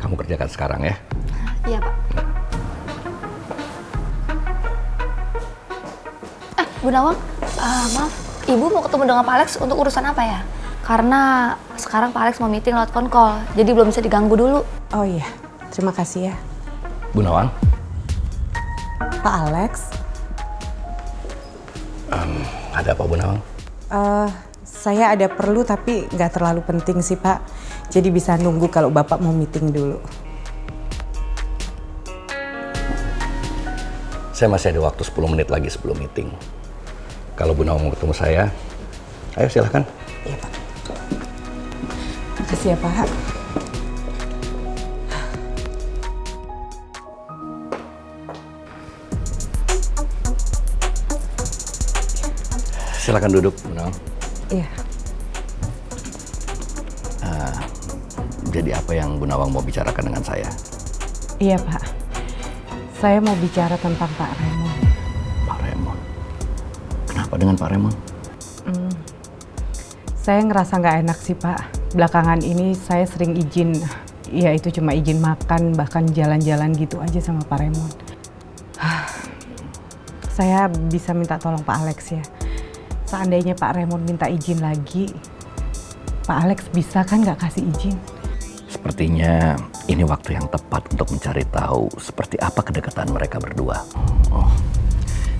Kamu kerjakan sekarang ya. Iya, Pak. Bu Nawang, maaf, Ibu mau ketemu dengan Pak Alex untuk urusan apa ya? Karena sekarang Pak Alex mau meeting lewat phone call, jadi belum bisa diganggu dulu. Oh iya, terima kasih ya. Bu Nawang, Pak Alex, ada apa Bu Nawang? saya ada perlu tapi nggak terlalu penting sih Pak. Jadi bisa nunggu kalau Bapak mau meeting dulu. Saya masih ada waktu 10 menit lagi sebelum meeting. Kalau Bu Nawang mau ketemu saya, ayo silahkan. Iya Pak. Makasih ya Pak. Silahkan duduk, Bu Nawang. Iya. Jadi apa yang Bu Nawang mau bicarakan dengan saya? Iya Pak. Saya mau bicara tentang Pak Raymond. Pak Raymond. Kenapa dengan Pak Raymond? Saya ngerasa nggak enak sih Pak. Belakangan ini saya sering izin, ya itu cuma izin makan, bahkan jalan-jalan gitu aja sama Pak Raymond. Saya bisa minta tolong Pak Alex ya. Seandainya Pak Raymond minta izin lagi, Pak Alex bisa kan nggak kasih izin? Sepertinya ini waktu yang tepat untuk mencari tahu seperti apa kedekatan mereka berdua. Oh,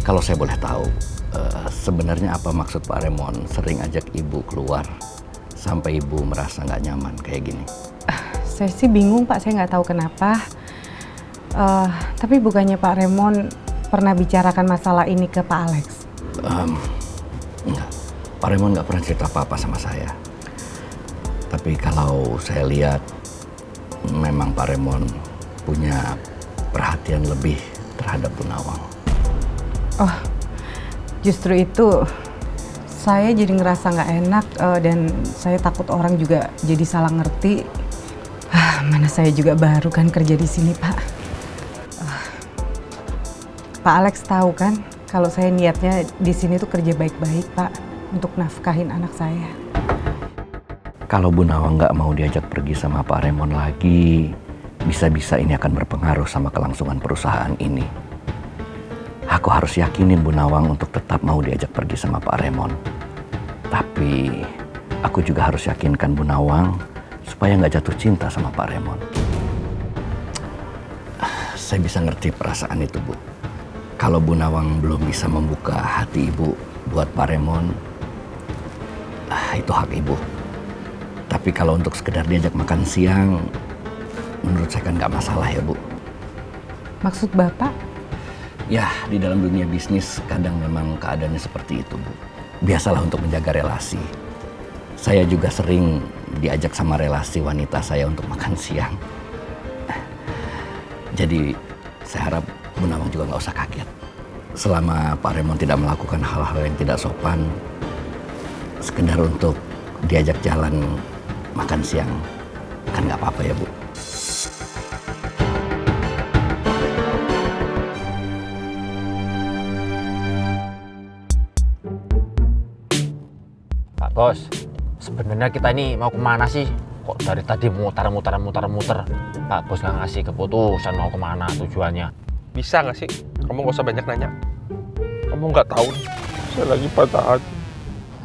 kalau saya boleh tahu, sebenarnya apa maksud Pak Raymond sering ajak Ibu keluar sampai Ibu merasa nggak nyaman kayak gini? Saya sih bingung Pak, saya nggak tahu kenapa. Tapi bukannya Pak Raymond pernah bicarakan masalah ini ke Pak Alex? Enggak, Pak Raymond nggak pernah cerita apa-apa sama saya. Tapi kalau saya lihat, memang Pak Raymond punya perhatian lebih terhadap Bu Nawang. Oh, justru itu saya jadi ngerasa nggak enak dan saya takut orang juga jadi salah ngerti. Mana saya juga baru kan kerja di sini Pak. Pak Alex tahu kan kalau saya niatnya di sini tuh kerja baik-baik Pak untuk nafkahin anak saya. Kalau Bu Nawang nggak mau diajak pergi sama Pak Raymond lagi, bisa-bisa ini akan berpengaruh sama kelangsungan perusahaan ini. Aku harus yakinin Bu Nawang untuk tetap mau diajak pergi sama Pak Raymond. Tapi aku juga harus yakinkan Bu Nawang supaya nggak jatuh cinta sama Pak Raymond. Saya bisa ngerti perasaan itu, Bu. Kalau Bu Nawang belum bisa membuka hati Ibu buat Pak Raymond, itu hak Ibu. Tapi kalau untuk sekedar diajak makan siang, menurut saya kan nggak masalah ya, Bu. Maksud Bapak? Ya, di dalam dunia bisnis kadang memang keadaannya seperti itu, Bu. Biasalah untuk menjaga relasi. Saya juga sering diajak sama relasi wanita saya untuk makan siang. Jadi, saya harap Bu Nawang juga nggak usah kaget. Selama Pak Raymond tidak melakukan hal-hal yang tidak sopan, sekedar untuk diajak jalan makan siang, kan nggak apa-apa ya, Bu. Pak Bos, sebenarnya kita ini mau kemana sih? Kok dari tadi muter. Pak Bos nggak ngasih keputusan mau kemana tujuannya. Bisa nggak sih? Kamu nggak usah banyak nanya. Kamu nggak tahu nih, saya lagi patah hati.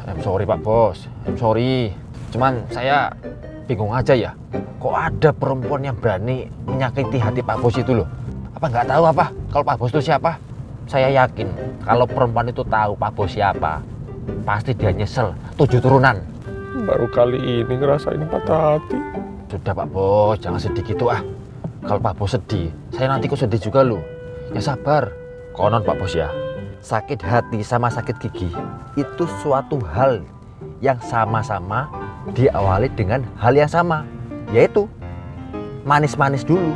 I'm sorry Pak Bos, I'm sorry. Cuman saya bingung aja ya. Kok ada perempuan yang berani menyakiti hati Pak Bos itu loh? Apa nggak tahu apa kalau Pak Bos itu siapa? Saya yakin kalau perempuan itu tahu Pak Bos siapa, pasti dia nyesel 7 turunan. Baru kali ini ngerasain patah hati. Sudah Pak Bos, jangan sedih gitu ah. Kalau Pak Bos sedih, saya nanti kok sedih juga loh. Ya sabar, konon Pak Bos ya. Sakit hati sama sakit gigi itu suatu hal yang sama-sama diawali dengan hal yang sama, yaitu manis-manis dulu.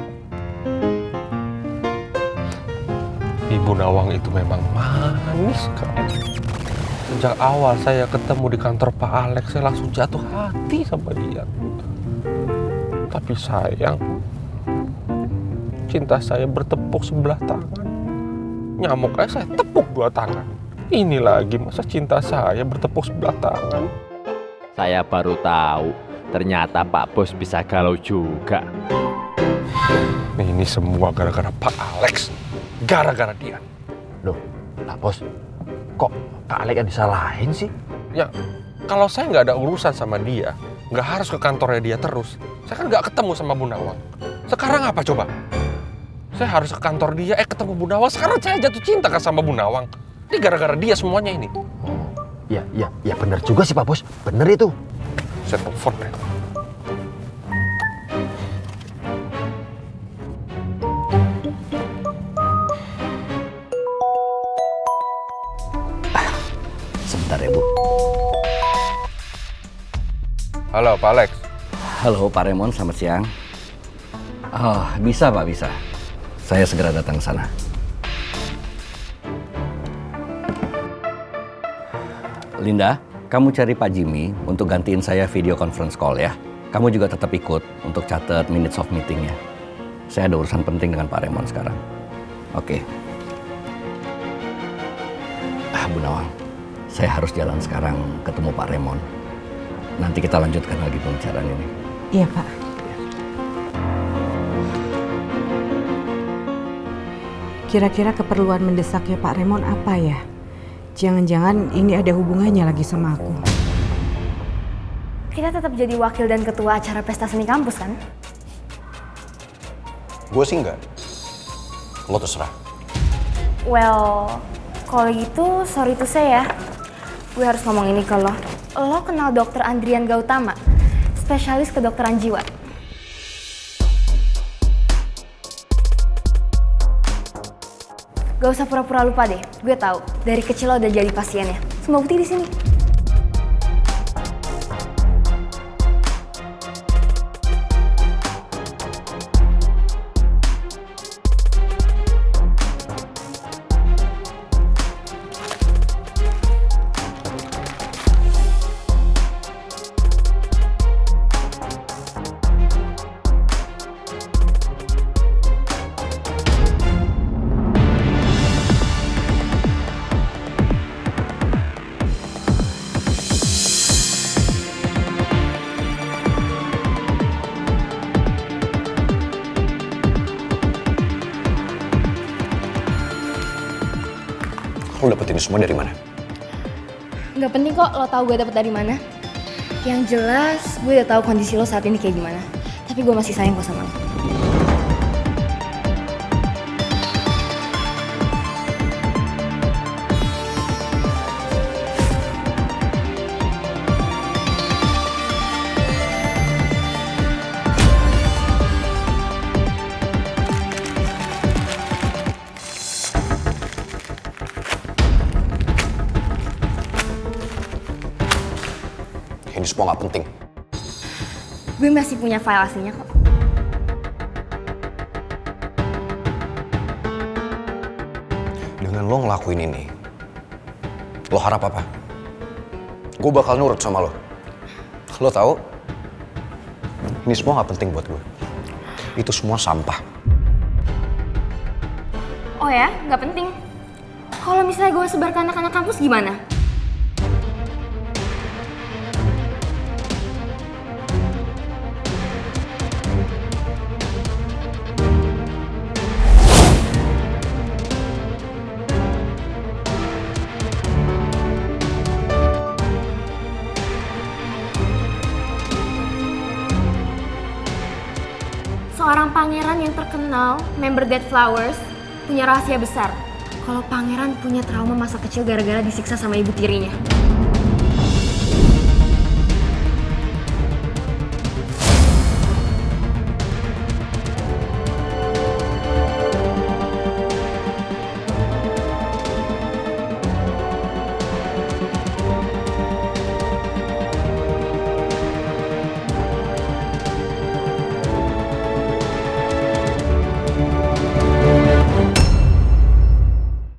Ibu Nawang itu memang manis sekali. Sejak awal saya ketemu di kantor Pak Alex, saya langsung jatuh hati sama dia. Tapi sayang, cinta saya bertepuk sebelah tangan. Nyamuk aja saya tepuk 2 tangan. Ini lagi masa cinta saya bertepuk sebelah tangan. Saya baru tahu ternyata Pak Bos bisa galau juga. Ini semua gara-gara Pak Alex. Gara-gara dia. Loh, Pak Bos, kok Pak Alex yang disalahin sih? Ya, kalau saya nggak ada urusan sama dia, nggak harus ke kantornya dia terus. Saya kan nggak ketemu sama Bu Nawang. Sekarang apa coba? Saya harus ke kantor dia, ketemu Bu Nawang. Sekarang saya jatuh cinta kan sama Bu Nawang. Ini gara-gara dia semuanya ini. Oh, ya bener juga sih Pak Bos. Bener itu. Saya telepon deh. Sebentar ya, Bu. Halo, Pak Alex. Halo, Pak Raymond, selamat siang. Oh, bisa, Pak, bisa. Saya segera datang ke sana. Linda, kamu cari Pak Jimmy untuk gantiin saya video conference call ya. Kamu juga tetap ikut untuk catat minutes of meetingnya. Saya ada urusan penting dengan Pak Raymond sekarang. Oke. Bu Nawang, saya harus jalan sekarang ketemu Pak Raymond. Nanti kita lanjutkan lagi pembicaraan ini. Iya, Pak. Kira-kira keperluan mendesaknya Pak Raymond apa ya? Jangan-jangan ini ada hubungannya lagi sama aku. Kita tetap jadi wakil dan ketua acara pesta seni kampus kan? Gue sih enggak. Lo terserah. Well, kalau gitu sorry to say ya. Gue harus ngomong ini ke lo. Lo kenal dokter Andrian Gautama, spesialis kedokteran jiwa. Gak usah pura-pura lupa deh. Gue tahu dari kecil lo udah jadi pasiennya. Semua bukti di sini. Lo dapet ini semua dari mana? Gak penting kok lo tahu gue dapet dari mana. Yang jelas gue udah tahu kondisi lo saat ini kayak gimana. Tapi gue masih sayang kok sama lo. Ini semua gak penting. Gue masih punya file aslinya kok. Dengan lo ngelakuin ini, lo harap apa? Gue bakal nurut sama lo. Lo tahu? Ini semua gak penting buat gue. Itu semua sampah. Oh ya, gak penting. Kalau misalnya gue sebar ke anak-anak kampus gimana? Seorang pangeran yang terkenal, member Dead Flowers, punya rahasia besar. Kalau pangeran punya trauma masa kecil gara-gara disiksa sama ibu tirinya.